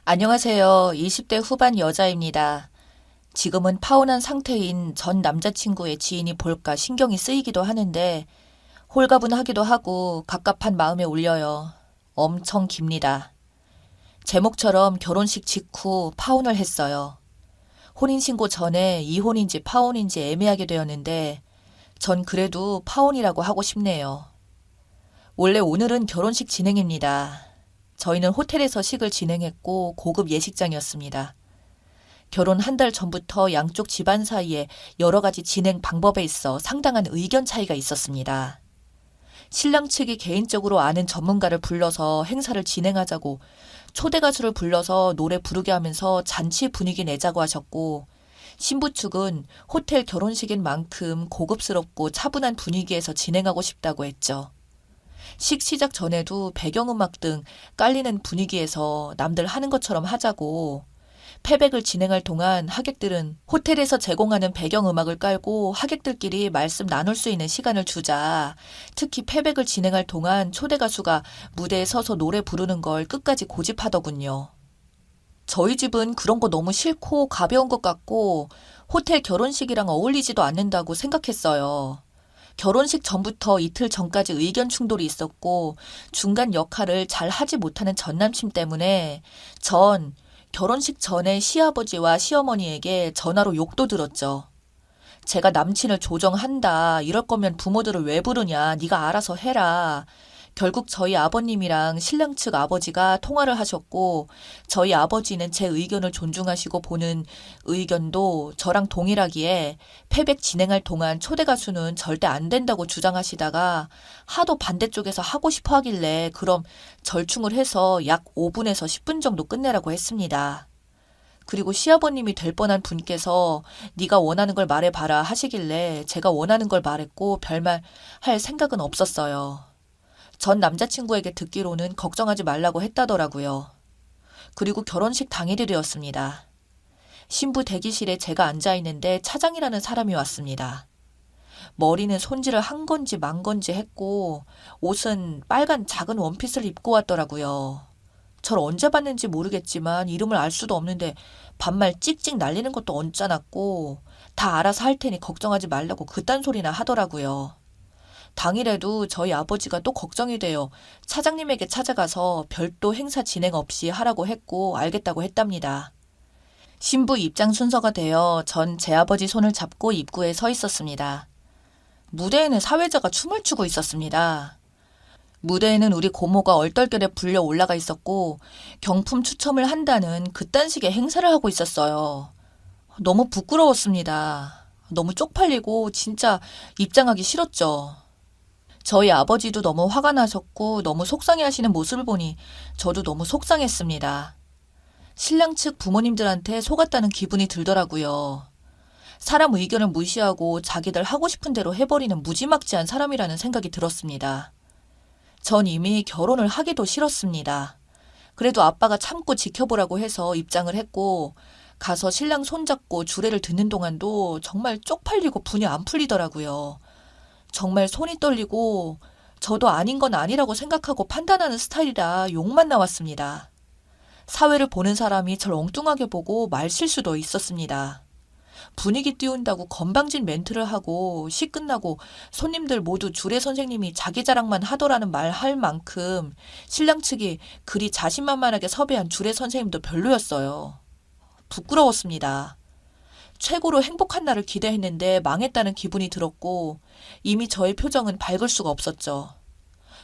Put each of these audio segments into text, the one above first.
안녕하세요. 20대 후반 여자입니다. 지금은 파혼한 상태인 전 남자친구의 지인이 볼까 신경이 쓰이기도 하는데 홀가분하기도 하고 갑갑한 마음에 울려요. 엄청 깁니다. 제목처럼 결혼식 직후 파혼을 했어요. 혼인신고 전에 이혼인지 파혼인지 애매하게 되었는데 전 그래도 파혼이라고 하고 싶네요. 원래 오늘은 결혼식 진행입니다. 저희는 호텔에서 식을 진행했고 고급 예식장이었습니다. 결혼 한 달 전부터 양쪽 집안 사이에 여러 가지 진행 방법에 있어 상당한 의견 차이가 있었습니다. 신랑 측이 개인적으로 아는 전문가를 불러서 행사를 진행하자고 초대 가수를 불러서 노래 부르게 하면서 잔치 분위기 내자고 하셨고, 신부 측은 호텔 결혼식인 만큼 고급스럽고 차분한 분위기에서 진행하고 싶다고 했죠. 식 시작 전에도 배경음악 등 깔리는 분위기에서 남들 하는 것처럼 하자고, 패백을 진행할 동안 하객들은 호텔에서 제공하는 배경음악을 깔고 하객들끼리 말씀 나눌 수 있는 시간을 주자. 특히 패백을 진행할 동안 초대 가수가 무대에 서서 노래 부르는 걸 끝까지 고집하더군요. 저희 집은 그런 거 너무 싫고 가벼운 것 같고 호텔 결혼식이랑 어울리지도 않는다고 생각했어요. 결혼식 전부터 이틀 전까지 의견 충돌이 있었고 중간 역할을 잘 하지 못하는 전남친 때문에 전 결혼식 전에 시아버지와 시어머니에게 전화로 욕도 들었죠. 제가 남친을 조정한다. 이럴 거면 부모들을 왜 부르냐. 네가 알아서 해라. 결국 저희 아버님이랑 신랑 측 아버지가 통화를 하셨고 저희 아버지는 제 의견을 존중하시고 보는 의견도 저랑 동일하기에 패백 진행할 동안 초대 가수는 절대 안 된다고 주장하시다가 하도 반대쪽에서 하고 싶어 하길래 그럼 절충을 해서 약 5분에서 10분 정도 끝내라고 했습니다. 그리고 시아버님이 될 뻔한 분께서 네가 원하는 걸 말해봐라 하시길래 제가 원하는 걸 말했고 별말 할 생각은 없었어요. 전 남자친구에게 듣기로는 걱정하지 말라고 했다더라고요. 그리고 결혼식 당일이 되었습니다. 신부 대기실에 제가 앉아있는데 차장이라는 사람이 왔습니다. 머리는 손질을 한 건지 만 건지 했고 옷은 빨간 작은 원피스를 입고 왔더라고요. 절 언제 봤는지 모르겠지만 이름을 알 수도 없는데 반말 찍찍 날리는 것도 언짢았고 다 알아서 할 테니 걱정하지 말라고 그딴 소리나 하더라고요. 당일에도 저희 아버지가 또 걱정이 돼요. 차장님에게 찾아가서 별도 행사 진행 없이 하라고 했고 알겠다고 했답니다. 신부 입장 순서가 되어 전 제 아버지 손을 잡고 입구에 서 있었습니다. 무대에는 사회자가 춤을 추고 있었습니다. 무대에는 우리 고모가 얼떨결에 불려 올라가 있었고 경품 추첨을 한다는 그딴 식의 행사를 하고 있었어요. 너무 부끄러웠습니다. 너무 쪽팔리고 진짜 입장하기 싫었죠. 저희 아버지도 너무 화가 나셨고 너무 속상해하시는 모습을 보니 저도 너무 속상했습니다. 신랑 측 부모님들한테 속았다는 기분이 들더라고요. 사람 의견을 무시하고 자기들 하고 싶은 대로 해버리는 무지막지한 사람이라는 생각이 들었습니다. 전 이미 결혼을 하기도 싫었습니다. 그래도 아빠가 참고 지켜보라고 해서 입장을 했고 가서 신랑 손잡고 주례를 듣는 동안도 정말 쪽팔리고 분이 안 풀리더라고요. 정말 손이 떨리고 저도 아닌 건 아니라고 생각하고 판단하는 스타일이라 욕만 나왔습니다. 사회를 보는 사람이 절 엉뚱하게 보고 말실수도 있었습니다. 분위기 띄운다고 건방진 멘트를 하고 시 끝나고 손님들 모두 주례 선생님이 자기 자랑만 하더라는 말 할 만큼 신랑 측이 그리 자신만만하게 섭외한 주례 선생님도 별로였어요. 부끄러웠습니다. 최고로 행복한 날을 기대했는데 망했다는 기분이 들었고 이미 저의 표정은 밝을 수가 없었죠.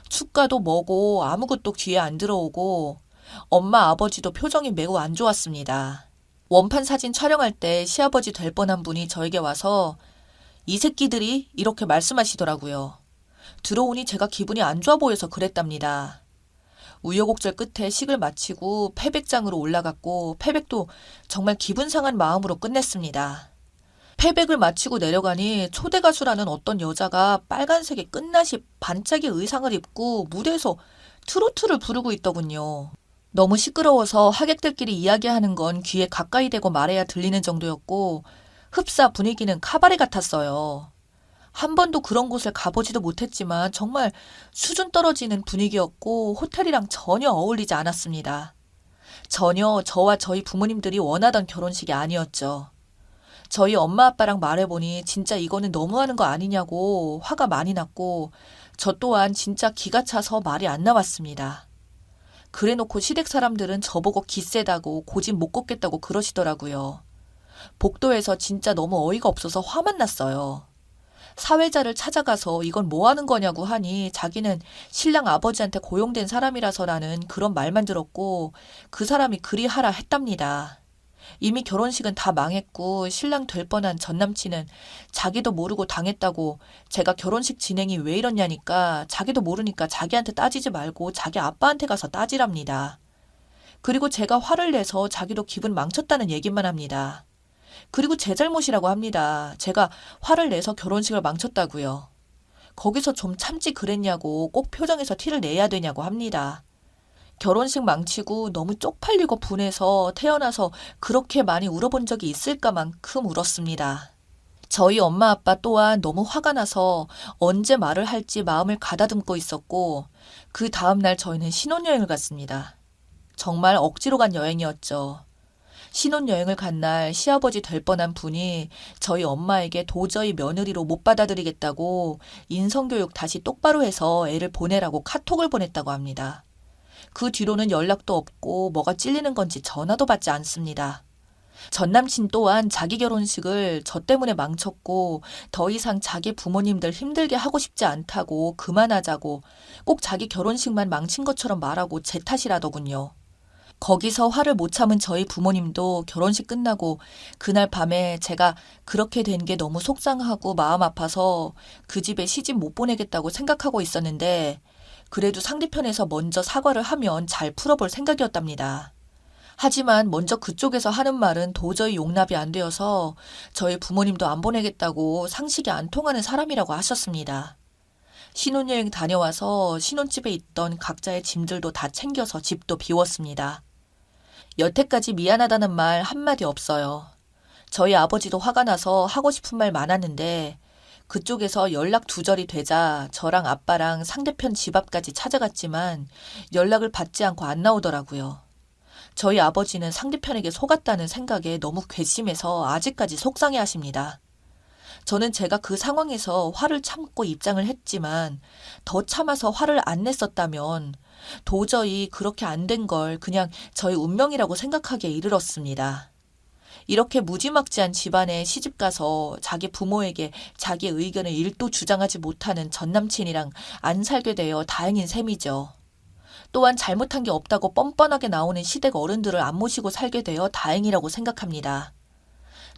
축가도 뭐고 아무것도 귀에 안 들어오고 엄마 아버지도 표정이 매우 안 좋았습니다. 원판 사진 촬영할 때 시아버지 될 뻔한 분이 저에게 와서 이 새끼들이 이렇게 말씀하시더라고요. 들어오니 제가 기분이 안 좋아 보여서 그랬답니다. 우여곡절 끝에 식을 마치고 패백장으로 올라갔고 패백도 정말 기분 상한 마음으로 끝냈습니다. 패백을 마치고 내려가니 초대 가수라는 어떤 여자가 빨간색의 끝나시 반짝이 의상을 입고 무대에서 트로트를 부르고 있더군요. 너무 시끄러워서 하객들끼리 이야기하는 건 귀에 가까이 대고 말해야 들리는 정도였고 흡사 분위기는 카바레 같았어요. 한 번도 그런 곳을 가보지도 못했지만 정말 수준 떨어지는 분위기였고 호텔이랑 전혀 어울리지 않았습니다. 전혀 저와 저희 부모님들이 원하던 결혼식이 아니었죠. 저희 엄마 아빠랑 말해보니 진짜 이거는 너무하는 거 아니냐고 화가 많이 났고 저 또한 진짜 기가 차서 말이 안 나왔습니다. 그래놓고 시댁 사람들은 저보고 기세다고 고집 못 걷겠다고 그러시더라고요. 복도에서 진짜 너무 어이가 없어서 화만 났어요. 사회자를 찾아가서 이건 뭐 하는 거냐고 하니 자기는 신랑 아버지한테 고용된 사람이라서라는 그런 말만 들었고 그 사람이 그리 하라 했답니다. 이미 결혼식은 다 망했고 신랑 될 뻔한 전남친은 자기도 모르고 당했다고 제가 결혼식 진행이 왜 이러냐니까 자기도 모르니까 자기한테 따지지 말고 자기 아빠한테 가서 따지랍니다. 그리고 제가 화를 내서 자기도 기분 망쳤다는 얘기만 합니다. 그리고 제 잘못이라고 합니다. 제가 화를 내서 결혼식을 망쳤다고요. 거기서 좀 참지 그랬냐고 꼭 표정에서 티를 내야 되냐고 합니다. 결혼식 망치고 너무 쪽팔리고 분해서 태어나서 그렇게 많이 울어본 적이 있을까만큼 울었습니다. 저희 엄마 아빠 또한 너무 화가 나서 언제 말을 할지 마음을 가다듬고 있었고 그 다음날 저희는 신혼여행을 갔습니다. 정말 억지로 간 여행이었죠. 신혼여행을 간 날 시아버지 될 뻔한 분이 저희 엄마에게 도저히 며느리로 못 받아들이겠다고 인성교육 다시 똑바로 해서 애를 보내라고 카톡을 보냈다고 합니다. 그 뒤로는 연락도 없고 뭐가 찔리는 건지 전화도 받지 않습니다. 전남친 또한 자기 결혼식을 저 때문에 망쳤고 더 이상 자기 부모님들 힘들게 하고 싶지 않다고 그만하자고 꼭 자기 결혼식만 망친 것처럼 말하고 제 탓이라더군요. 거기서 화를 못 참은 저희 부모님도 결혼식 끝나고 그날 밤에 제가 그렇게 된 게 너무 속상하고 마음 아파서 그 집에 시집 못 보내겠다고 생각하고 있었는데 그래도 상대편에서 먼저 사과를 하면 잘 풀어볼 생각이었답니다. 하지만 먼저 그쪽에서 하는 말은 도저히 용납이 안 되어서 저희 부모님도 안 보내겠다고 상식이 안 통하는 사람이라고 하셨습니다. 신혼여행 다녀와서 신혼집에 있던 각자의 짐들도 다 챙겨서 집도 비웠습니다. 여태까지 미안하다는 말 한마디 없어요. 저희 아버지도 화가 나서 하고 싶은 말 많았는데 그쪽에서 연락 두절이 되자 저랑 아빠랑 상대편 집 앞까지 찾아갔지만 연락을 받지 않고 안 나오더라고요. 저희 아버지는 상대편에게 속았다는 생각에 너무 괘씸해서 아직까지 속상해 하십니다. 저는 제가 그 상황에서 화를 참고 입장을 했지만 더 참아서 화를 안 냈었다면 도저히 그렇게 안 된 걸 그냥 저의 운명이라고 생각하기에 이르렀습니다. 이렇게 무지막지한 집안에 시집가서 자기 부모에게 자기의 의견을 일도 주장하지 못하는 전남친이랑 안 살게 되어 다행인 셈이죠. 또한 잘못한 게 없다고 뻔뻔하게 나오는 시댁 어른들을 안 모시고 살게 되어 다행이라고 생각합니다.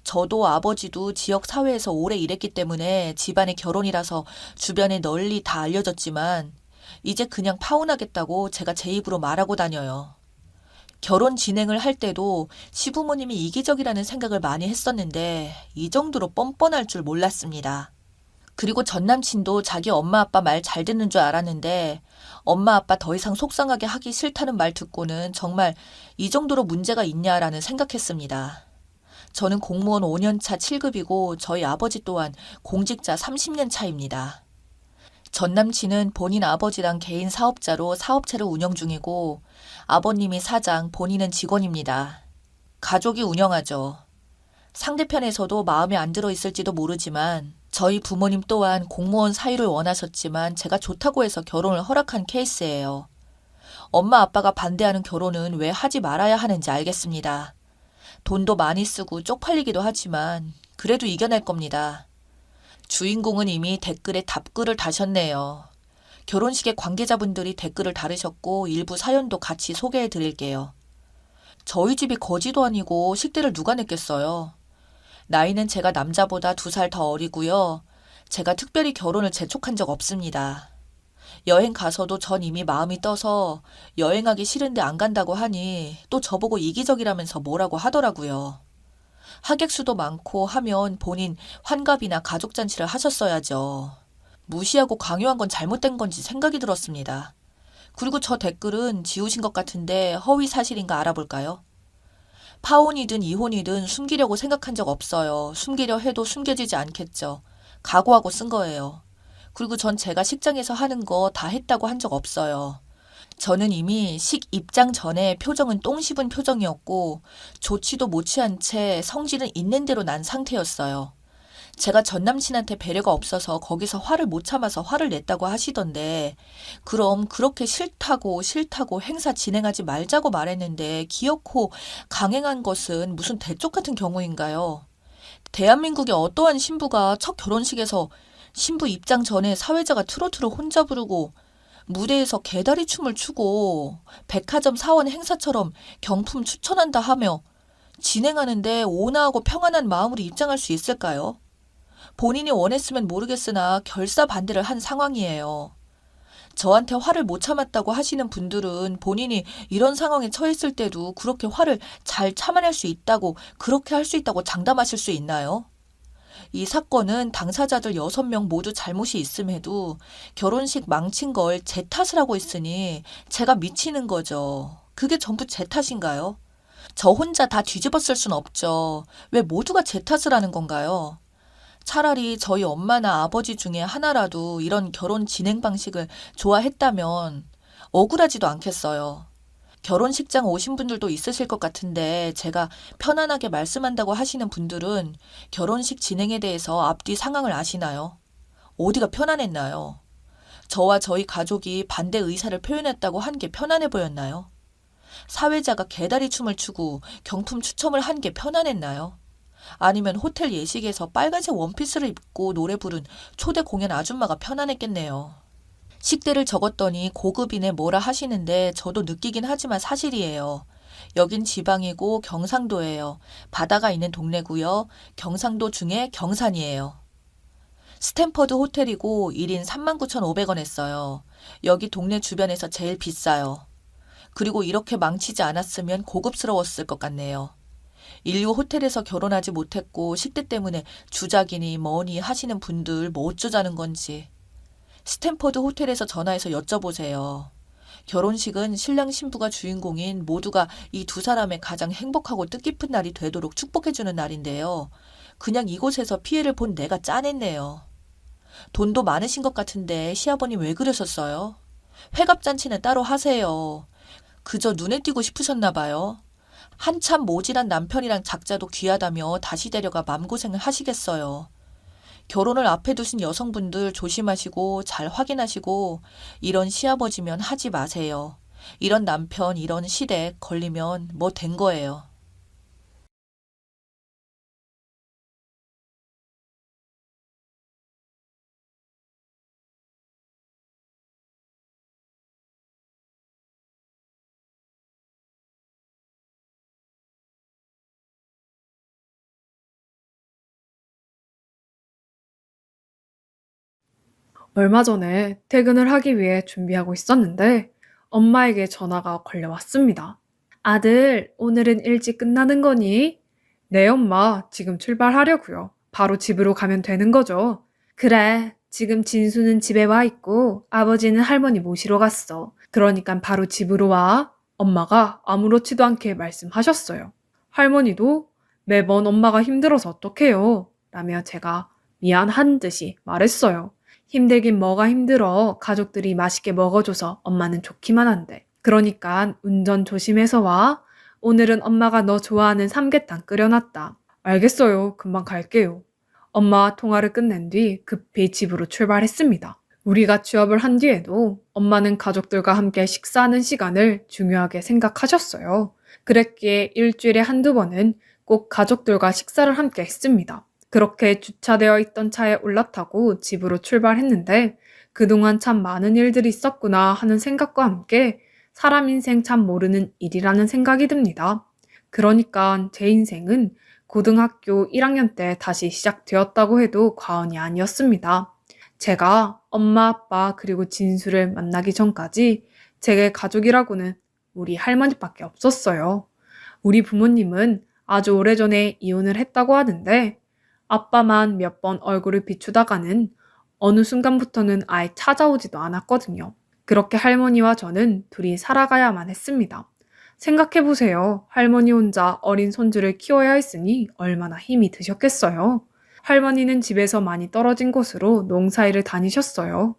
저도 아버지도 지역 사회에서 오래 일했기 때문에 집안의 결혼이라서 주변에 널리 다 알려졌지만 이제 그냥 파혼하겠다고 제가 제 입으로 말하고 다녀요. 결혼 진행을 할 때도 시부모님이 이기적이라는 생각을 많이 했었는데 이 정도로 뻔뻔할 줄 몰랐습니다. 그리고 전남친도 자기 엄마 아빠 말 잘 듣는 줄 알았는데 엄마 아빠 더 이상 속상하게 하기 싫다는 말 듣고는 정말 이 정도로 문제가 있냐라는 생각했습니다. 저는 공무원 5년차 7급이고 저희 아버지 또한 공직자 30년 차입니다. 전남친은 본인 아버지랑 개인 사업자로 사업체를 운영 중이고 아버님이 사장, 본인은 직원입니다. 가족이 운영하죠. 상대편에서도 마음에 안 들어 있을지도 모르지만 저희 부모님 또한 공무원 사위를 원하셨지만 제가 좋다고 해서 결혼을 허락한 케이스예요. 엄마 아빠가 반대하는 결혼은 왜 하지 말아야 하는지 알겠습니다. 돈도 많이 쓰고 쪽팔리기도 하지만 그래도 이겨낼 겁니다. 주인공은 이미 댓글에 답글을 다셨네요. 결혼식의 관계자분들이 댓글을 달으셨고 일부 사연도 같이 소개해 드릴게요. 저희 집이 거지도 아니고 식대를 누가 냈겠어요. 나이는 제가 남자보다 2살 더 어리고요. 제가 특별히 결혼을 재촉한 적 없습니다. 여행 가서도 전 이미 마음이 떠서 여행하기 싫은데 안 간다고 하니 또 저보고 이기적이라면서 뭐라고 하더라고요. 하객수도 많고 하면 본인 환갑이나 가족잔치를 하셨어야죠. 무시하고 강요한 건 잘못된 건지 생각이 들었습니다. 그리고 저 댓글은 지우신 것 같은데 허위 사실인가 알아볼까요? 파혼이든 이혼이든 숨기려고 생각한 적 없어요. 숨기려 해도 숨겨지지 않겠죠. 각오하고 쓴 거예요. 그리고 전 제가 식장에서 하는 거 다 했다고 한 적 없어요. 저는 이미 식 입장 전에 표정은 똥 씹은 표정이었고 조치도 못 취한 채 성질은 있는 대로 난 상태였어요. 제가 전 남친한테 배려가 없어서 거기서 화를 못 참아서 화를 냈다고 하시던데 그럼 그렇게 싫다고 행사 진행하지 말자고 말했는데 기어코 강행한 것은 무슨 대쪽 같은 경우인가요? 대한민국의 어떠한 신부가 첫 결혼식에서 신부 입장 전에 사회자가 트로트를 혼자 부르고 무대에서 개다리 춤을 추고 백화점 사원 행사처럼 경품 추천한다 하며 진행하는데 온화하고 평안한 마음으로 입장할 수 있을까요? 본인이 원했으면 모르겠으나 결사 반대를 한 상황이에요. 저한테 화를 못 참았다고 하시는 분들은 본인이 이런 상황에 처했을 때도 그렇게 화를 잘 참아낼 수 있다고, 그렇게 할 수 있다고 장담하실 수 있나요? 이 사건은 당사자들 6명 모두 잘못이 있음에도 결혼식 망친 걸 제 탓을 하고 있으니 제가 미치는 거죠. 그게 전부 제 탓인가요? 저 혼자 다 뒤집어 쓸 순 없죠. 왜 모두가 제 탓을 하는 건가요? 차라리 저희 엄마나 아버지 중에 하나라도 이런 결혼 진행 방식을 좋아했다면 억울하지도 않겠어요. 결혼식장 오신 분들도 있으실 것 같은데 제가 편안하게 말씀한다고 하시는 분들은 결혼식 진행에 대해서 앞뒤 상황을 아시나요? 어디가 편안했나요? 저와 저희 가족이 반대 의사를 표현했다고 한 게 편안해 보였나요? 사회자가 개다리 춤을 추고 경품 추첨을 한 게 편안했나요? 아니면 호텔 예식에서 빨간색 원피스를 입고 노래 부른 초대 공연 아줌마가 편안했겠네요. 식대를 적었더니 고급이네 뭐라 하시는데 저도 느끼긴 하지만 사실이에요. 여긴 지방이고 경상도예요. 바다가 있는 동네고요. 경상도 중에 경산이에요. 스탠퍼드 호텔이고 1인 39,500원 했어요. 여기 동네 주변에서 제일 비싸요. 그리고 이렇게 망치지 않았으면 고급스러웠을 것 같네요. 인류 호텔에서 결혼하지 못했고 식대 때문에 주작이니 뭐니 하시는 분들 뭐 어쩌자는 건지. 스탠퍼드 호텔에서 전화해서 여쭤보세요. 결혼식은 신랑 신부가 주인공인 모두가 이 두 사람의 가장 행복하고 뜻깊은 날이 되도록 축복해주는 날인데요. 그냥 이곳에서 피해를 본 내가 짠했네요. 돈도 많으신 것 같은데 시아버님 왜 그러셨어요? 회갑잔치는 따로 하세요. 그저 눈에 띄고 싶으셨나 봐요. 한참 모질한 남편이랑 작자도 귀하다며 다시 데려가 맘고생을 하시겠어요. 결혼을 앞에 두신 여성분들 조심하시고 잘 확인하시고 이런 시아버지면 하지 마세요. 이런 남편, 이런 시댁 걸리면 뭐 된 거예요. 얼마 전에 퇴근을 하기 위해 준비하고 있었는데 엄마에게 전화가 걸려왔습니다. 아들, 오늘은 일찍 끝나는 거니? 네, 엄마, 지금 출발하려고요. 바로 집으로 가면 되는 거죠. 그래, 지금 진수는 집에 와 있고 아버지는 할머니 모시러 갔어. 그러니까 바로 집으로 와. 엄마가 아무렇지도 않게 말씀하셨어요. 할머니도 매번 엄마가 힘들어서 어떡해요? 라며 제가 미안한 듯이 말했어요. 힘들긴 뭐가 힘들어. 가족들이 맛있게 먹어줘서 엄마는 좋기만 한데. 그러니까 운전 조심해서 와. 오늘은 엄마가 너 좋아하는 삼계탕 끓여놨다. 알겠어요. 금방 갈게요. 엄마와 통화를 끝낸 뒤 급히 집으로 출발했습니다. 우리가 취업을 한 뒤에도 엄마는 가족들과 함께 식사하는 시간을 중요하게 생각하셨어요. 그랬기에 일주일에 한두 번은 꼭 가족들과 식사를 함께 했습니다. 그렇게 주차되어 있던 차에 올라타고 집으로 출발했는데 그동안 참 많은 일들이 있었구나 하는 생각과 함께 사람 인생 참 모르는 일이라는 생각이 듭니다. 그러니까 제 인생은 고등학교 1학년 때 다시 시작되었다고 해도 과언이 아니었습니다. 제가 엄마, 아빠 그리고 진수를 만나기 전까지 제게 가족이라고는 우리 할머니밖에 없었어요. 우리 부모님은 아주 오래전에 이혼을 했다고 하는데 아빠만 몇 번 얼굴을 비추다가는 어느 순간부터는 아예 찾아오지도 않았거든요. 그렇게 할머니와 저는 둘이 살아가야만 했습니다. 생각해보세요. 할머니 혼자 어린 손주를 키워야 했으니 얼마나 힘이 드셨겠어요. 할머니는 집에서 많이 떨어진 곳으로 농사일을 다니셨어요.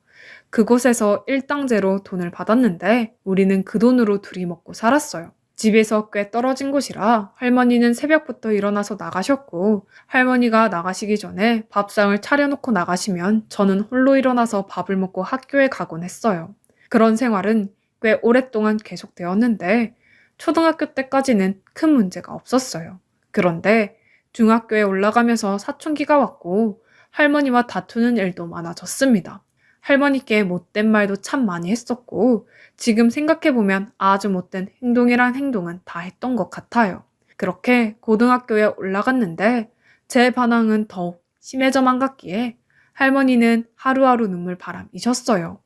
그곳에서 일당제로 돈을 받았는데 우리는 그 돈으로 둘이 먹고 살았어요. 집에서 꽤 떨어진 곳이라 할머니는 새벽부터 일어나서 나가셨고 할머니가 나가시기 전에 밥상을 차려놓고 나가시면 저는 홀로 일어나서 밥을 먹고 학교에 가곤 했어요. 그런 생활은 꽤 오랫동안 계속되었는데 초등학교 때까지는 큰 문제가 없었어요. 그런데 중학교에 올라가면서 사춘기가 왔고 할머니와 다투는 일도 많아졌습니다. 할머니께 못된 말도 참 많이 했었고 지금 생각해보면 아주 못된 행동이란 행동은 다 했던 것 같아요. 그렇게 고등학교에 올라갔는데 제 반항은 더욱 심해져만 갔기에 할머니는 하루하루 눈물바람이셨어요.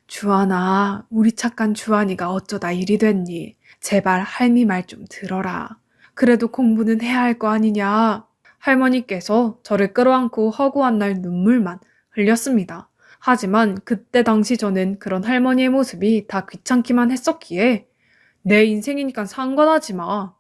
주한아, 우리 착한 주한이가 어쩌다 이리 됐니? 제발 할미 말 좀 들어라. 그래도 공부는 해야 할 거 아니냐? 할머니께서 저를 끌어안고 허구한 날 눈물만 흘렸습니다. 하지만 그때 당시 저는 그런 할머니의 모습이 다 귀찮기만 했었기에 내 인생이니까 상관하지 마.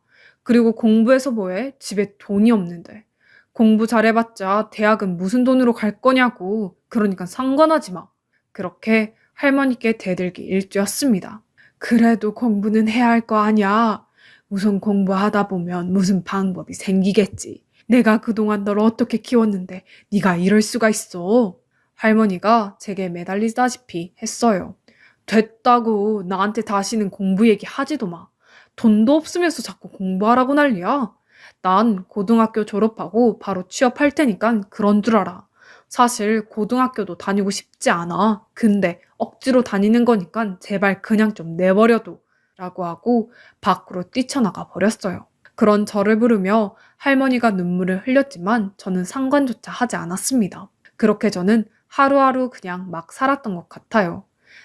그리고 공부해서 뭐해? 집에 돈이 없는데. 공부 잘해봤자 대학은 무슨 돈으로 갈 거냐고. 그러니까 상관하지 마. 그렇게 할머니께 대들기 일쑤였습니다. 그래도 공부는 해야 할 거 아니야. 우선 공부하다 보면 무슨 방법이 생기겠지. 내가 그동안 널 어떻게 키웠는데 네가 이럴 수가 있어. 할머니가 제게 매달리다시피 했어요. 됐다고 나한테 다시는 공부 얘기 하지도 마. 돈도 없으면서 자꾸 공부하라고 난리야. 난 고등학교 졸업하고 바로 취업할 테니까 그런 줄 알아. 사실 고등학교도 다니고 싶지 않아. 근데 억지로 다니는 거니까 제발 그냥 좀 내버려둬. 라고 하고 밖으로 뛰쳐나가 버렸어요. 그런 저를 부르며 할머니가 눈물을 흘렸지만 저는 상관조차 하지 않았습니다. 그렇게 저는 하루하루 그냥 막 살았던 것 같아요.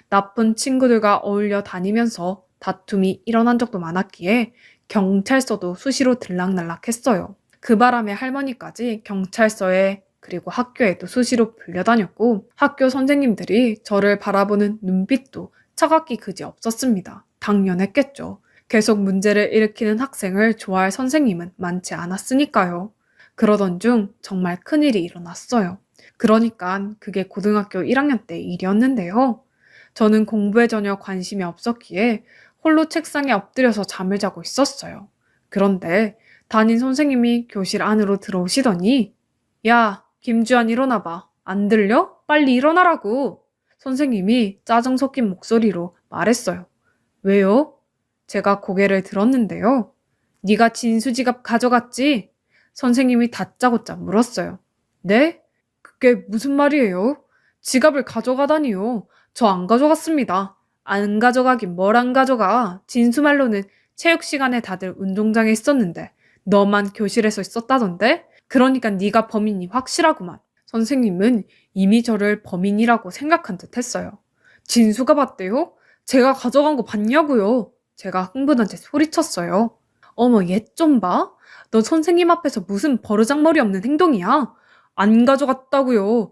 나쁜 친구들과 어울려 다니면서 다툼이 일어난 적도 많았기에 경찰서도 수시로 들락날락했어요. 그 바람에 할머니까지 경찰서에 그리고 학교에도 수시로 불려다녔고 학교 선생님들이 저를 바라보는 눈빛도 차갑기 그지 없었습니다. 당연했겠죠. 계속 문제를 일으키는 학생을 좋아할 선생님은 많지 않았으니까요. 그러던 중 정말 큰일이 일어났어요. 그러니까 그게 고등학교 1학년 때 일이었는데요. 저는 공부에 전혀 관심이 없었기에 홀로 책상에 엎드려서 잠을 자고 있었어요. 그런데 담임 선생님이 교실 안으로 들어오시더니 야, 김주한 일어나봐. 안 들려? 빨리 일어나라고. 선생님이 짜증 섞인 목소리로 말했어요. 왜요? 제가 고개를 들었는데요. 네가 진수 지갑 가져갔지? 선생님이 다짜고짜 물었어요. 네? 그게 무슨 말이에요? 지갑을 가져가다니요. 저 안 가져갔습니다. 안 가져가긴 뭘 안 가져가. 진수 말로는 체육 시간에 다들 운동장에 있었는데 너만 교실에서 있었다던데? 그러니까 네가 범인이 확실하구만. 선생님은 이미 저를 범인이라고 생각한 듯 했어요. 진수가 봤대요? 제가 가져간 거 봤냐고요? 제가 흥분한 채 소리쳤어요. 어머, 얘 좀 봐. 너 선생님 앞에서 무슨 버르장머리 없는 행동이야? 안 가져갔다고요.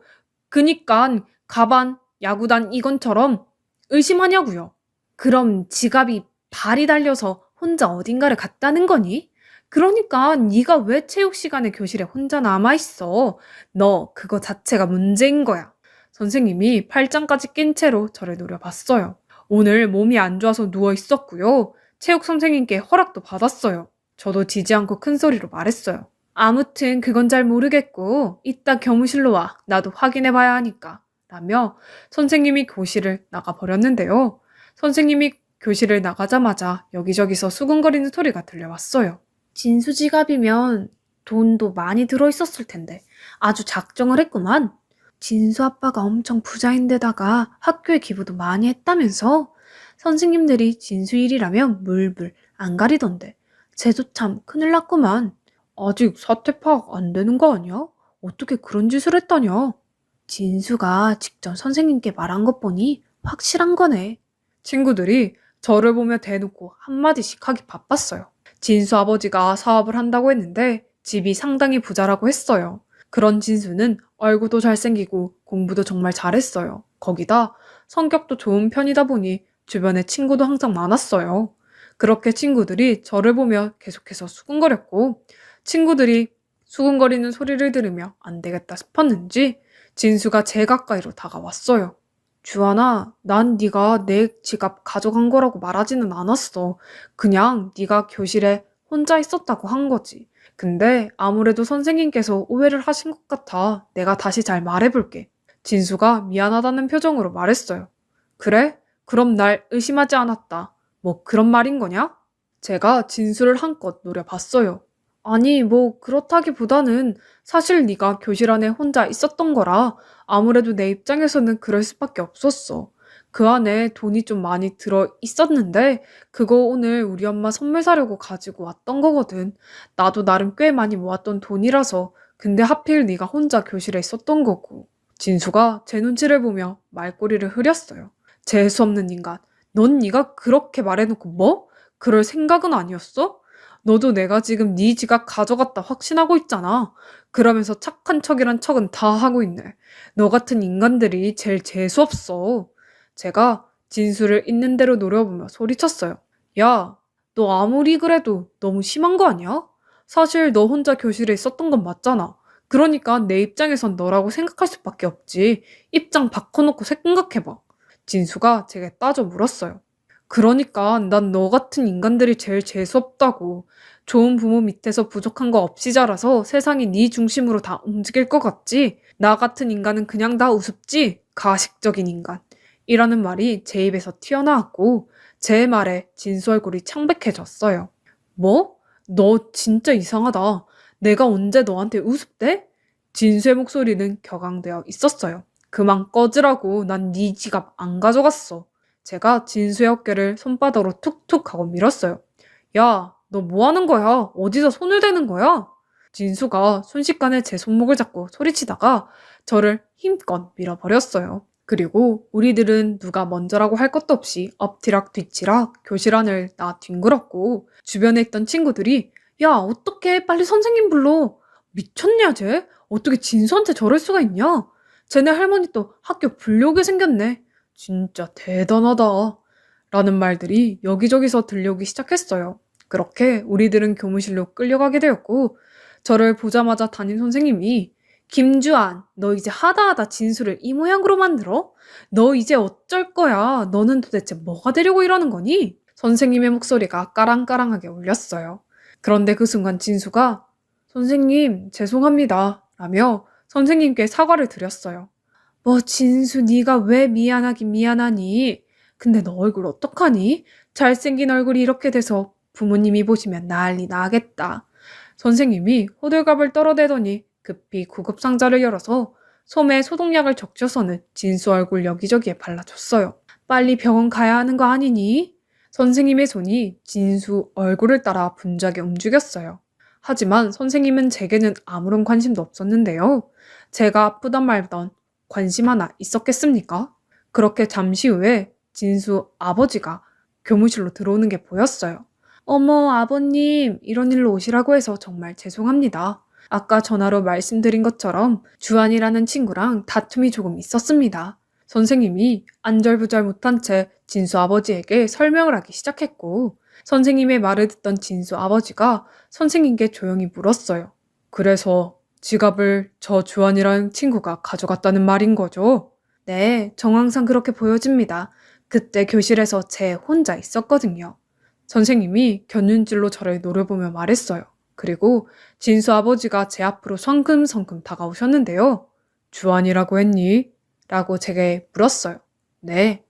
그니깐 가반, 야구단 이건처럼 의심하냐고요. 그럼 지갑이 발이 달려서 혼자 어딘가를 갔다는 거니? 그러니까 네가 왜 체육 시간에 교실에 혼자 남아있어? 너 그거 자체가 문제인 거야. 선생님이 팔짱까지 낀 채로 저를 노려봤어요. 오늘 몸이 안 좋아서 누워 있었고요. 체육 선생님께 허락도 받았어요. 저도 지지 않고 큰 소리로 말했어요. 아무튼 그건 잘 모르겠고 이따 교무실로 와. 나도 확인해 봐야 하니까. 라며 선생님이 교실을 나가버렸는데요. 선생님이 교실을 나가자마자 여기저기서 수근거리는 소리가 들려왔어요. 진수 지갑이면 돈도 많이 들어있었을 텐데 아주 작정을 했구만. 진수 아빠가 엄청 부자인데다가 학교에 기부도 많이 했다면서 선생님들이 진수 일이라면 물불 안 가리던데 쟤도 참 큰일 났구만. 아직 사태 파악 안 되는 거 아니야? 어떻게 그런 짓을 했다냐? 진수가 직접 선생님께 말한 것 보니 확실한 거네. 친구들이 저를 보며 대놓고 한마디씩 하기 바빴어요. 진수 아버지가 사업을 한다고 했는데 집이 상당히 부자라고 했어요. 그런 진수는 얼굴도 잘생기고 공부도 정말 잘했어요. 거기다 성격도 좋은 편이다 보니 주변에 친구도 항상 많았어요. 그렇게 친구들이 저를 보며 계속해서 수근거렸고 친구들이 수근거리는 소리를 들으며 안 되겠다 싶었는지 진수가 제 가까이로 다가왔어요. 주하나, 난 네가 내 지갑 가져간 거라고 말하지는 않았어. 그냥 네가 교실에 혼자 있었다고 한 거지. 근데 아무래도 선생님께서 오해를 하신 것 같아. 내가 다시 잘 말해볼게. 진수가 미안하다는 표정으로 말했어요. 그래? 그럼 날 의심하지 않았다. 뭐 그런 말인 거냐? 제가 진수를 한껏 노려봤어요. 아니, 뭐 그렇다기보다는 사실 네가 교실 안에 혼자 있었던 거라 아무래도 내 입장에서는 그럴 수밖에 없었어. 그 안에 돈이 좀 많이 들어 있었는데 그거 오늘 우리 엄마 선물 사려고 가지고 왔던 거거든. 나도 나름 꽤 많이 모았던 돈이라서. 근데 하필 네가 혼자 교실에 있었던 거고. 진수가 제 눈치를 보며 말꼬리를 흐렸어요. 재수없는 인간. 넌 네가 그렇게 말해놓고 뭐? 그럴 생각은 아니었어? 너도 내가 지금 네 지갑 가져갔다 확신하고 있잖아. 그러면서 착한 척이란 척은 다 하고 있네. 너 같은 인간들이 제일 재수없어. 제가 진수를 있는 대로 노려보며 소리쳤어요. 야, 너 아무리 그래도 너무 심한 거 아니야? 사실 너 혼자 교실에 있었던 건 맞잖아. 그러니까 내 입장에선 너라고 생각할 수밖에 없지. 입장 바꿔놓고 생각해봐. 진수가 제게 따져 물었어요. 그러니까 난 너 같은 인간들이 제일 재수없다고. 좋은 부모 밑에서 부족한 거 없이 자라서 세상이 네 중심으로 다 움직일 것 같지? 나 같은 인간은 그냥 다 우습지? 가식적인 인간. 이라는 말이 제 입에서 튀어나왔고 제 말에 진수 얼굴이 창백해졌어요. 뭐? 너 진짜 이상하다. 내가 언제 너한테 우습대? 진수의 목소리는 격앙되어 있었어요. 그만 꺼지라고. 난 네 지갑 안 가져갔어. 제가 진수의 어깨를 손바닥으로 툭툭 하고 밀었어요. 야, 너 뭐 하는 거야? 어디서 손을 대는 거야? 진수가 순식간에 제 손목을 잡고 소리치다가 저를 힘껏 밀어버렸어요. 그리고 우리들은 누가 먼저라고 할 것도 없이 엎티락 뒤치락 교실 안을 나 뒹굴었고 주변에 있던 친구들이 야, 어떡해. 빨리 선생님 불러. 미쳤냐, 쟤? 어떻게 진수한테 저럴 수가 있냐? 쟤네 할머니 또 학교 불려오게 생겼네. 진짜 대단하다. 라는 말들이 여기저기서 들려오기 시작했어요. 그렇게 우리들은 교무실로 끌려가게 되었고, 저를 보자마자 담임 선생님이 김주한, 너 이제 하다하다 진수를 이 모양으로 만들어? 너 이제 어쩔 거야? 너는 도대체 뭐가 되려고 이러는 거니? 선생님의 목소리가 까랑까랑하게 울렸어요. 그런데 그 순간 진수가 선생님, 죄송합니다. 라며 선생님께 사과를 드렸어요. 뭐 진수 네가 왜 미안하긴 미안하니? 근데 너 얼굴 어떡하니? 잘생긴 얼굴이 이렇게 돼서 부모님이 보시면 난리 나겠다. 선생님이 호들갑을 떨어대더니 급히 구급상자를 열어서 솜에 소독약을 적셔서는 진수 얼굴 여기저기에 발라줬어요. 빨리 병원 가야 하는 거 아니니? 선생님의 손이 진수 얼굴을 따라 분주하게 움직였어요. 하지만 선생님은 제게는 아무런 관심도 없었는데요. 제가 아프단 말던 관심 하나 있었겠습니까? 그렇게 잠시 후에 진수 아버지가 교무실로 들어오는 게 보였어요. 어머, 아버님, 이런 일로 오시라고 해서 정말 죄송합니다. 아까 전화로 말씀드린 것처럼 주한이라는 친구랑 다툼이 조금 있었습니다. 선생님이 안절부절 못한 채 진수 아버지에게 설명을 하기 시작했고, 선생님의 말을 듣던 진수 아버지가 선생님께 조용히 물었어요. 그래서 지갑을 저 주한이라는 친구가 가져갔다는 말인 거죠? 네, 정황상 그렇게 보여집니다. 그때 교실에서 제 혼자 있었거든요. 선생님이 곁눈질로 저를 노려보며 말했어요. 그리고 진수 아버지가 제 앞으로 성큼성큼 다가오셨는데요. 주한이라고 했니? 라고 제게 물었어요. 네,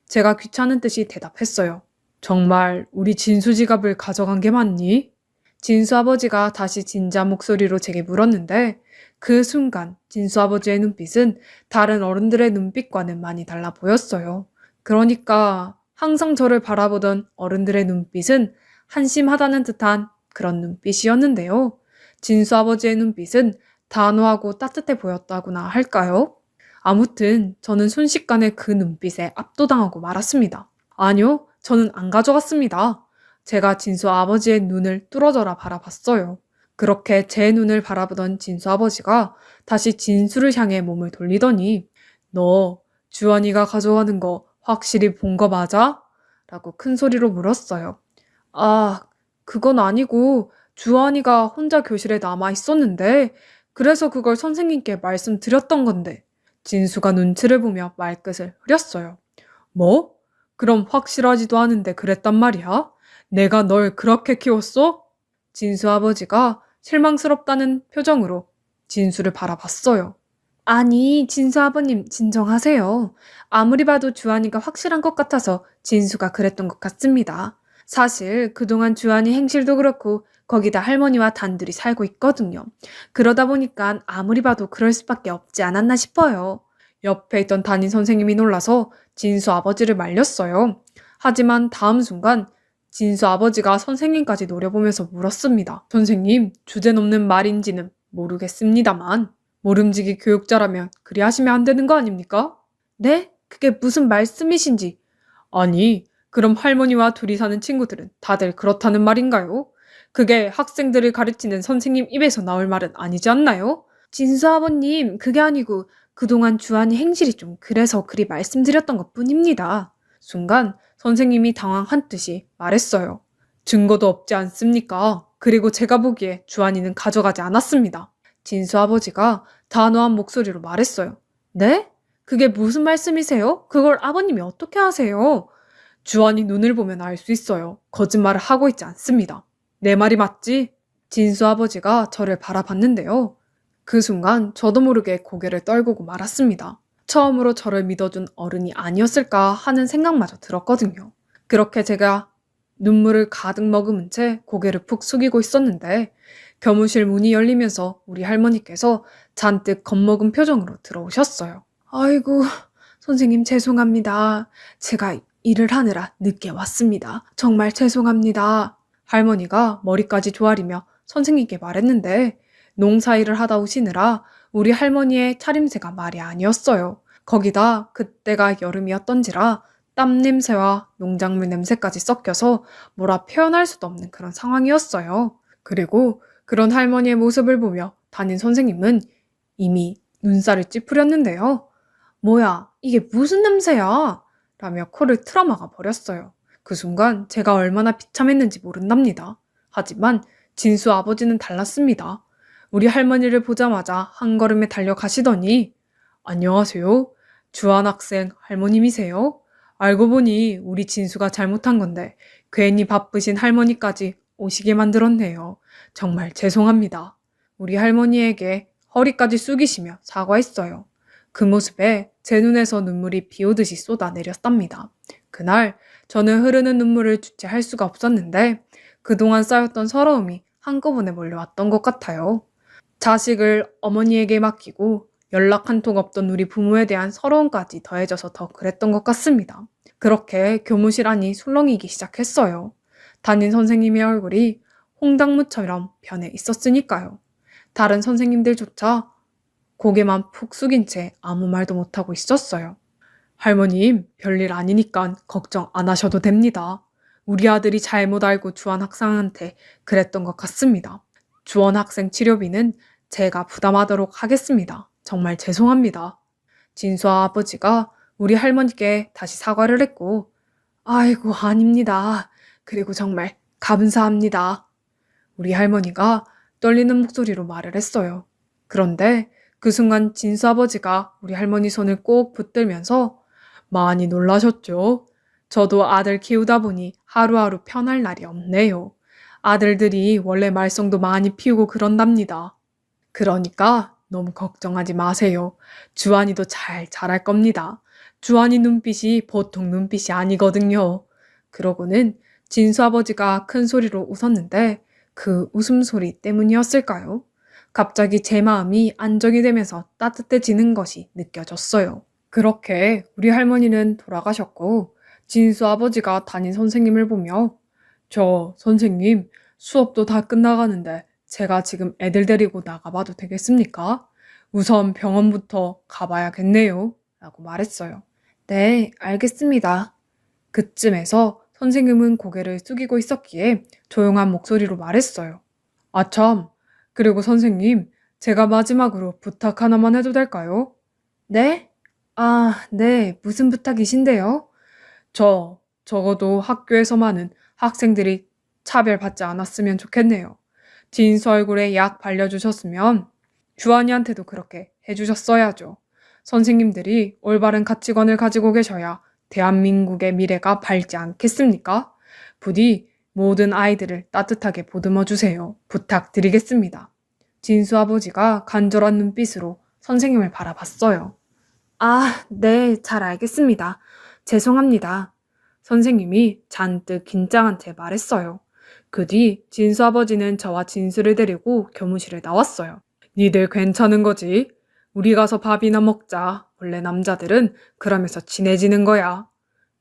제가 귀찮은 듯이 대답했어요. 정말 우리 진수 지갑을 가져간 게 맞니? 진수 아버지가 다시 진지한 목소리로 제게 물었는데 그 순간 진수 아버지의 눈빛은 다른 어른들의 눈빛과는 많이 달라 보였어요. 그러니까 항상 저를 바라보던 어른들의 눈빛은 한심하다는 듯한 그런 눈빛이었는데요. 진수 아버지의 눈빛은 단호하고 따뜻해 보였다고나 할까요? 아무튼 저는 순식간에 그 눈빛에 압도당하고 말았습니다. 아니요, 저는 안 가져갔습니다. 제가 진수 아버지의 눈을 뚫어져라 바라봤어요. 그렇게 제 눈을 바라보던 진수 아버지가 다시 진수를 향해 몸을 돌리더니 너 주한이가 가져가는 거 확실히 본 거 맞아? 라고 큰 소리로 물었어요. 아, 그건 아니고 주한이가 혼자 교실에 남아 있었는데 그래서 그걸 선생님께 말씀드렸던 건데 진수가 눈치를 보며 말끝을 흐렸어요. 뭐? 그럼 확실하지도 않은데 그랬단 말이야? 내가 널 그렇게 키웠어? 진수 아버지가 실망스럽다는 표정으로 진수를 바라봤어요. 아니, 진수 아버님, 진정하세요. 아무리 봐도 주한이가 확실한 것 같아서 진수가 그랬던 것 같습니다. 사실 그동안 주한이 행실도 그렇고 거기다 할머니와 단둘이 살고 있거든요. 그러다 보니까 아무리 봐도 그럴 수밖에 없지 않았나 싶어요. 옆에 있던 담임 선생님이 놀라서 진수 아버지를 말렸어요. 하지만 다음 순간 진수 아버지가 선생님까지 노려보면서 물었습니다. 선생님, 주제넘는 말인지는 모르겠습니다만 모름지기 교육자라면 그리 하시면 안 되는 거 아닙니까? 네? 그게 무슨 말씀이신지. 아니, 그럼 할머니와 둘이 사는 친구들은 다들 그렇다는 말인가요? 그게 학생들을 가르치는 선생님 입에서 나올 말은 아니지 않나요? 진수 아버님, 그게 아니고 그동안 주한이 행실이 좀 그래서 그리 말씀드렸던 것 뿐입니다. 순간 선생님이 당황한 듯이 말했어요. 증거도 없지 않습니까? 그리고 제가 보기에 주한이는 가져가지 않았습니다. 진수 아버지가 단호한 목소리로 말했어요. 네? 그게 무슨 말씀이세요? 그걸 아버님이 어떻게 하세요? 주한이 눈을 보면 알 수 있어요. 거짓말을 하고 있지 않습니다. 내 말이 맞지? 진수 아버지가 저를 바라봤는데요. 그 순간 저도 모르게 고개를 떨구고 말았습니다. 처음으로 저를 믿어준 어른이 아니었을까 하는 생각마저 들었거든요. 그렇게 제가 눈물을 가득 머금은 채 고개를 푹 숙이고 있었는데 교무실 문이 열리면서 우리 할머니께서 잔뜩 겁먹은 표정으로 들어오셨어요. 아이고, 선생님 죄송합니다. 제가 일을 하느라 늦게 왔습니다. 정말 죄송합니다. 할머니가 머리까지 조아리며 선생님께 말했는데 농사일을 하다 오시느라 우리 할머니의 차림새가 말이 아니었어요. 거기다 그때가 여름이었던지라 땀 냄새와 농작물 냄새까지 섞여서 뭐라 표현할 수도 없는 그런 상황이었어요. 그리고 그런 할머니의 모습을 보며 담임 선생님은 이미 눈살을 찌푸렸는데요. 뭐야, 이게 무슨 냄새야? 라며 코를 틀어막아 버렸어요. 그 순간 제가 얼마나 비참했는지 모른답니다. 하지만 진수 아버지는 달랐습니다. 우리 할머니를 보자마자 한 걸음에 달려가시더니 안녕하세요. 주한 학생 할머님이세요? 알고 보니 우리 진수가 잘못한 건데 괜히 바쁘신 할머니까지 오시게 만들었네요. 정말 죄송합니다. 우리 할머니에게 허리까지 숙이시며 사과했어요. 그 모습에 제 눈에서 눈물이 비 오듯이 쏟아내렸답니다. 그날 저는 흐르는 눈물을 주체할 수가 없었는데 그동안 쌓였던 서러움이 한꺼번에 몰려왔던 것 같아요. 자식을 어머니에게 맡기고 연락 한 통 없던 우리 부모에 대한 서러움까지 더해져서 더 그랬던 것 같습니다. 그렇게 교무실 안이 술렁이기 시작했어요. 담임 선생님의 얼굴이 홍당무처럼 변해 있었으니까요. 다른 선생님들조차 고개만 푹 숙인 채 아무 말도 못하고 있었어요. 할머님, 별일 아니니까 걱정 안 하셔도 됩니다. 우리 아들이 잘못 알고 주한 학생한테 그랬던 것 같습니다. 주원 학생 치료비는 제가 부담하도록 하겠습니다. 정말 죄송합니다. 진수아 아버지가 우리 할머니께 다시 사과를 했고, 아이고, 아닙니다. 그리고 정말 감사합니다. 우리 할머니가 떨리는 목소리로 말을 했어요. 그런데 그 순간 진수 아버지가 우리 할머니 손을 꼭 붙들면서 많이 놀라셨죠? 저도 아들 키우다 보니 하루하루 편할 날이 없네요. 아들들이 원래 말썽도 많이 피우고 그런답니다. 그러니까 너무 걱정하지 마세요. 주한이도 잘 자랄 겁니다. 주한이 눈빛이 보통 눈빛이 아니거든요. 그러고는 진수 아버지가 큰 소리로 웃었는데 그 웃음소리 때문이었을까요? 갑자기 제 마음이 안정이 되면서 따뜻해지는 것이 느껴졌어요. 그렇게 우리 할머니는 돌아가셨고 진수 아버지가 담임 선생님을 보며 저 선생님 수업도 다 끝나가는데 제가 지금 애들 데리고 나가봐도 되겠습니까? 우선 병원부터 가봐야겠네요. 라고 말했어요. 네, 알겠습니다. 그쯤에서 선생님은 고개를 숙이고 있었기에 조용한 목소리로 말했어요. 아참, 그리고 선생님, 제가 마지막으로 부탁 하나만 해도 될까요? 네? 아, 네, 무슨 부탁이신데요? 적어도 학교에서만은 학생들이 차별받지 않았으면 좋겠네요. 진수 얼굴에 약 발려주셨으면 주한이한테도 그렇게 해주셨어야죠. 선생님들이 올바른 가치관을 가지고 계셔야 대한민국의 미래가 밝지 않겠습니까? 부디 모든 아이들을 따뜻하게 보듬어 주세요. 부탁드리겠습니다. 진수 아버지가 간절한 눈빛으로 선생님을 바라봤어요. 아, 네, 잘 알겠습니다. 죄송합니다. 선생님이 잔뜩 긴장한 채 말했어요. 그 뒤 진수 아버지는 저와 진수를 데리고 교무실에 나왔어요. 니들 괜찮은 거지? 우리 가서 밥이나 먹자. 원래 남자들은 그러면서 친해지는 거야.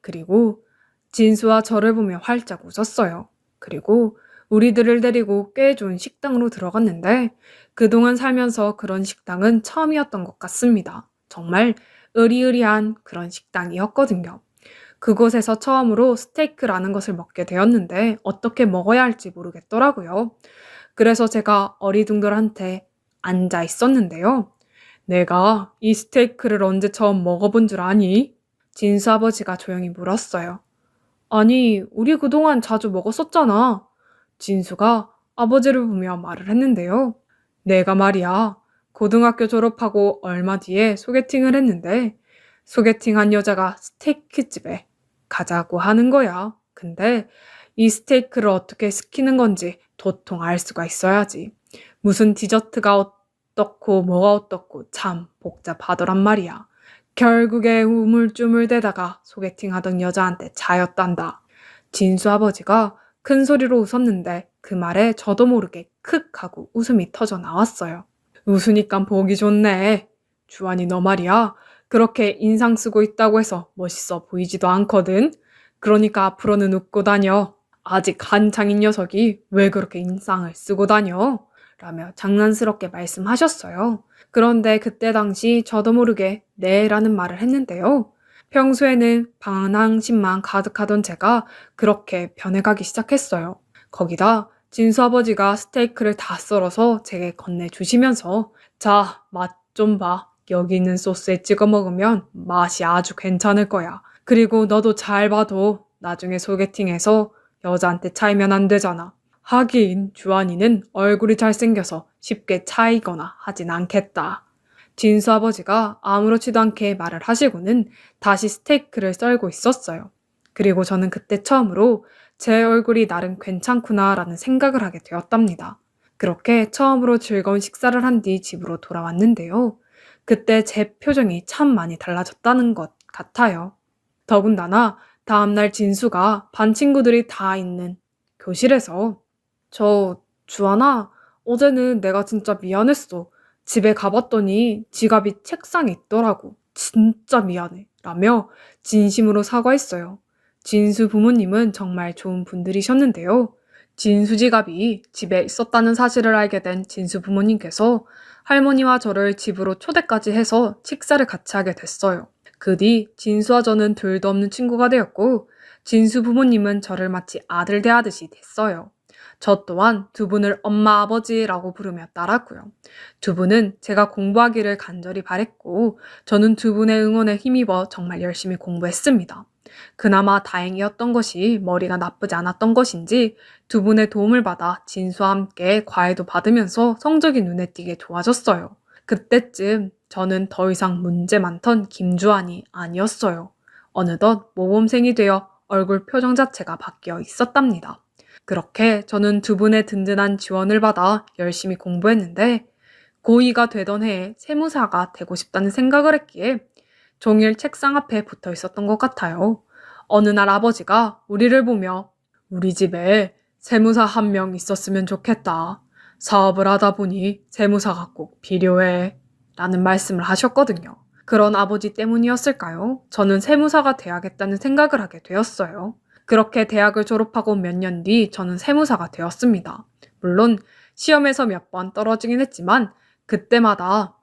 그리고 진수와 저를 보며 활짝 웃었어요. 그리고 우리들을 데리고 꽤 좋은 식당으로 들어갔는데 그동안 살면서 그런 식당은 처음이었던 것 같습니다. 정말 으리으리한 그런 식당이었거든요. 그곳에서 처음으로 스테이크라는 것을 먹게 되었는데 어떻게 먹어야 할지 모르겠더라고요. 그래서 제가 어리둥절한테 앉아 있었는데요. 내가 이 스테이크를 언제 처음 먹어본 줄 아니? 진수 아버지가 조용히 물었어요. 아니, 우리 그동안 자주 먹었었잖아. 진수가 아버지를 보며 말을 했는데요. 내가 말이야, 고등학교 졸업하고 얼마 뒤에 소개팅을 했는데, 소개팅한 여자가 스테이크집에 가자고 하는 거야. 근데 이 스테이크를 어떻게 시키는 건지 도통 알 수가 있어야지. 무슨 디저트가 어떻고 뭐가 어떻고 참 복잡하더란 말이야. 결국에 우물쭈물대다가 소개팅하던 여자한테 차였단다. 진수 아버지가 큰 소리로 웃었는데 그 말에 저도 모르게 크크 하고 웃음이 터져 나왔어요. 웃으니까 보기 좋네. 주환이 너 말이야. 그렇게 인상 쓰고 있다고 해서 멋있어 보이지도 않거든. 그러니까 앞으로는 웃고 다녀. 아직 한창인 녀석이 왜 그렇게 인상을 쓰고 다녀? 라며 장난스럽게 말씀하셨어요. 그런데 그때 당시 저도 모르게 네 라는 말을 했는데요. 평소에는 반항심만 가득하던 제가 그렇게 변해가기 시작했어요. 거기다 진수 아버지가 스테이크를 다 썰어서 제게 건네주시면서 자, 맛 좀 봐. 여기 있는 소스에 찍어 먹으면 맛이 아주 괜찮을 거야. 그리고 너도 잘 봐도 나중에 소개팅에서 여자한테 차이면 안 되잖아. 하긴 주한이는 얼굴이 잘생겨서 쉽게 차이거나 하진 않겠다. 진수 아버지가 아무렇지도 않게 말을 하시고는 다시 스테이크를 썰고 있었어요. 그리고 저는 그때 처음으로 제 얼굴이 나름 괜찮구나라는 생각을 하게 되었답니다. 그렇게 처음으로 즐거운 식사를 한 뒤 집으로 돌아왔는데요. 그때 제 표정이 참 많이 달라졌다는 것 같아요. 더군다나 다음날 진수가 반 친구들이 다 있는 교실에서 주하나, 어제는 내가 진짜 미안했어. 집에 가봤더니 지갑이 책상에 있더라고. 진짜 미안해. 라며 진심으로 사과했어요. 진수 부모님은 정말 좋은 분들이셨는데요. 진수 지갑이 집에 있었다는 사실을 알게 된 진수 부모님께서 할머니와 저를 집으로 초대까지 해서 식사를 같이 하게 됐어요. 그 뒤 진수와 저는 둘도 없는 친구가 되었고 진수 부모님은 저를 마치 아들 대하듯이 됐어요. 저 또한 두 분을 엄마 아버지라고 부르며 따랐고요. 두 분은 제가 공부하기를 간절히 바랬고 저는 두 분의 응원에 힘입어 정말 열심히 공부했습니다. 그나마 다행이었던 것이 머리가 나쁘지 않았던 것인지 두 분의 도움을 받아 진수와 함께 과외도 받으면서 성적이 눈에 띄게 좋아졌어요. 그때쯤 저는 더 이상 문제 많던 김주환이 아니었어요. 어느덧 모범생이 되어 얼굴 표정 자체가 바뀌어 있었답니다. 그렇게 저는 두 분의 든든한 지원을 받아 열심히 공부했는데 고2가 되던 해에 세무사가 되고 싶다는 생각을 했기에 종일 책상 앞에 붙어 있었던 것 같아요. 어느 날 아버지가 우리를 보며 우리 집에 세무사 한 명 있었으면 좋겠다. 사업을 하다 보니 세무사가 꼭 필요해. 라는 말씀을 하셨거든요. 그런 아버지 때문이었을까요? 저는 세무사가 돼야겠다는 생각을 하게 되었어요. 그렇게 대학을 졸업하고 몇 년 뒤 저는 세무사가 되었습니다. 물론 시험에서 몇 번 떨어지긴 했지만 그때마다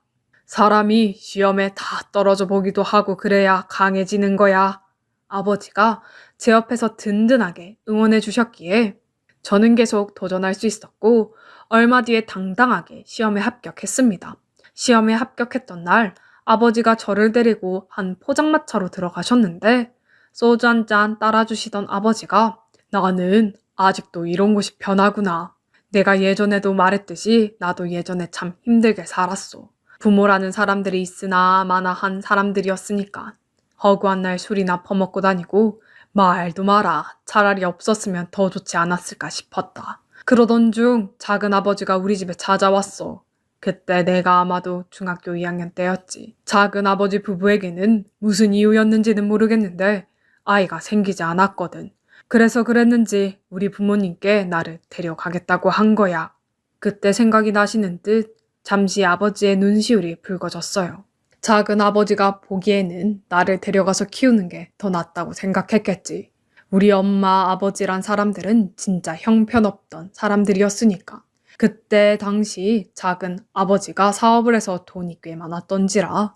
사람이 시험에 다 떨어져 보기도 하고 그래야 강해지는 거야. 아버지가 제 옆에서 든든하게 응원해 주셨기에 저는 계속 도전할 수 있었고 얼마 뒤에 당당하게 시험에 합격했습니다. 시험에 합격했던 날 아버지가 저를 데리고 한 포장마차로 들어가셨는데 소주 한 잔 따라주시던 아버지가 나는 아직도 이런 곳이 편하구나. 내가 예전에도 말했듯이 나도 예전에 참 힘들게 살았어. 부모라는 사람들이 있으나 마나 한 사람들이었으니까 허구한 날 술이나 퍼먹고 다니고 말도 마라. 차라리 없었으면 더 좋지 않았을까 싶었다. 그러던 중 작은 아버지가 우리 집에 찾아왔어. 그때 내가 아마도 중학교 2학년 때였지. 작은 아버지 부부에게는 무슨 이유였는지는 모르겠는데 아이가 생기지 않았거든. 그래서 그랬는지 우리 부모님께 나를 데려가겠다고 한 거야. 그때 생각이 나시는 듯 잠시 아버지의 눈시울이 붉어졌어요. 작은 아버지가 보기에는 나를 데려가서 키우는 게 더 낫다고 생각했겠지. 우리 엄마, 아버지란 사람들은 진짜 형편없던 사람들이었으니까. 그때 당시 작은 아버지가 사업을 해서 돈이 꽤 많았던지라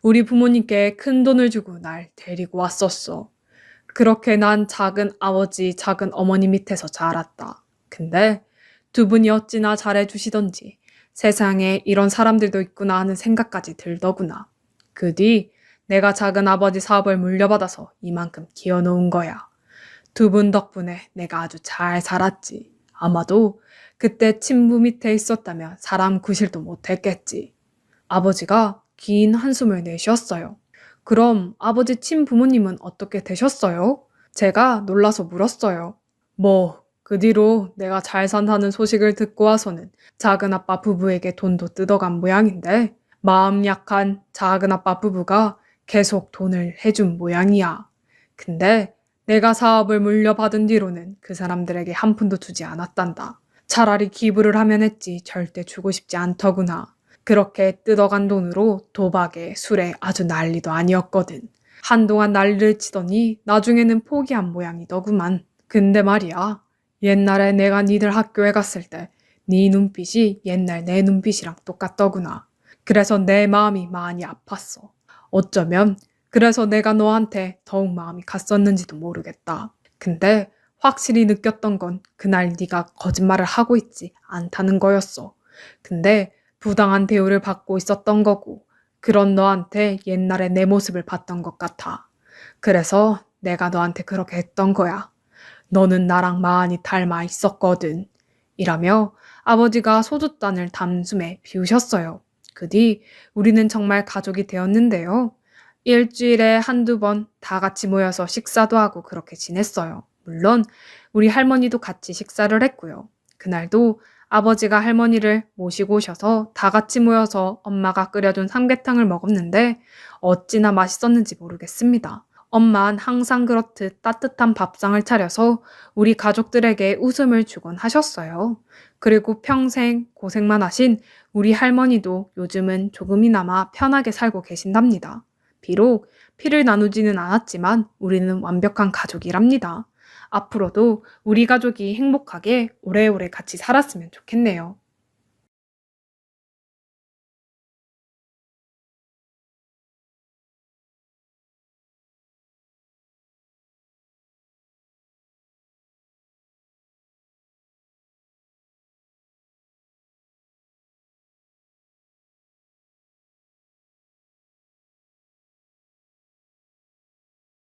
우리 부모님께 큰 돈을 주고 날 데리고 왔었어. 그렇게 난 작은 아버지, 작은 어머니 밑에서 자랐다. 근데 두 분이 어찌나 잘해주시던지 세상에 이런 사람들도 있구나 하는 생각까지 들더구나. 그 뒤 내가 작은 아버지 사업을 물려받아서 이만큼 기어놓은 거야. 두 분 덕분에 내가 아주 잘 살았지. 아마도 그때 친부 밑에 있었다면 사람 구실도 못했겠지. 아버지가 긴 한숨을 내쉬었어요. 그럼 아버지 친부모님은 어떻게 되셨어요? 제가 놀라서 물었어요. 그 뒤로 내가 잘 산다는 소식을 듣고 와서는 작은 아빠 부부에게 돈도 뜯어간 모양인데 마음 약한 작은 아빠 부부가 계속 돈을 해준 모양이야. 근데 내가 사업을 물려받은 뒤로는 그 사람들에게 한 푼도 주지 않았단다. 차라리 기부를 하면 했지 절대 주고 싶지 않더구나. 그렇게 뜯어간 돈으로 도박에 술에 아주 난리도 아니었거든. 한동안 난리를 치더니 나중에는 포기한 모양이더구만. 근데 말이야. 옛날에 내가 니들 학교에 갔을 때 네 눈빛이 옛날 내 눈빛이랑 똑같더구나. 그래서 내 마음이 많이 아팠어. 어쩌면 그래서 내가 너한테 더욱 마음이 갔었는지도 모르겠다. 근데 확실히 느꼈던 건 그날 네가 거짓말을 하고 있지 않다는 거였어. 근데 부당한 대우를 받고 있었던 거고 그런 너한테 옛날에 내 모습을 봤던 것 같아. 그래서 내가 너한테 그렇게 했던 거야. 너는 나랑 많이 닮아 있었거든. 이라며 아버지가 소주잔을 담숨에 비우셨어요. 그 뒤 우리는 정말 가족이 되었는데요. 일주일에 한두 번 다 같이 모여서 식사도 하고 그렇게 지냈어요. 물론 우리 할머니도 같이 식사를 했고요. 그날도 아버지가 할머니를 모시고 오셔서 다 같이 모여서 엄마가 끓여준 삼계탕을 먹었는데 어찌나 맛있었는지 모르겠습니다. 엄마는 항상 그렇듯 따뜻한 밥상을 차려서 우리 가족들에게 웃음을 주곤 하셨어요. 그리고 평생 고생만 하신 우리 할머니도 요즘은 조금이나마 편하게 살고 계신답니다. 비록 피를 나누지는 않았지만 우리는 완벽한 가족이랍니다. 앞으로도 우리 가족이 행복하게 오래오래 같이 살았으면 좋겠네요.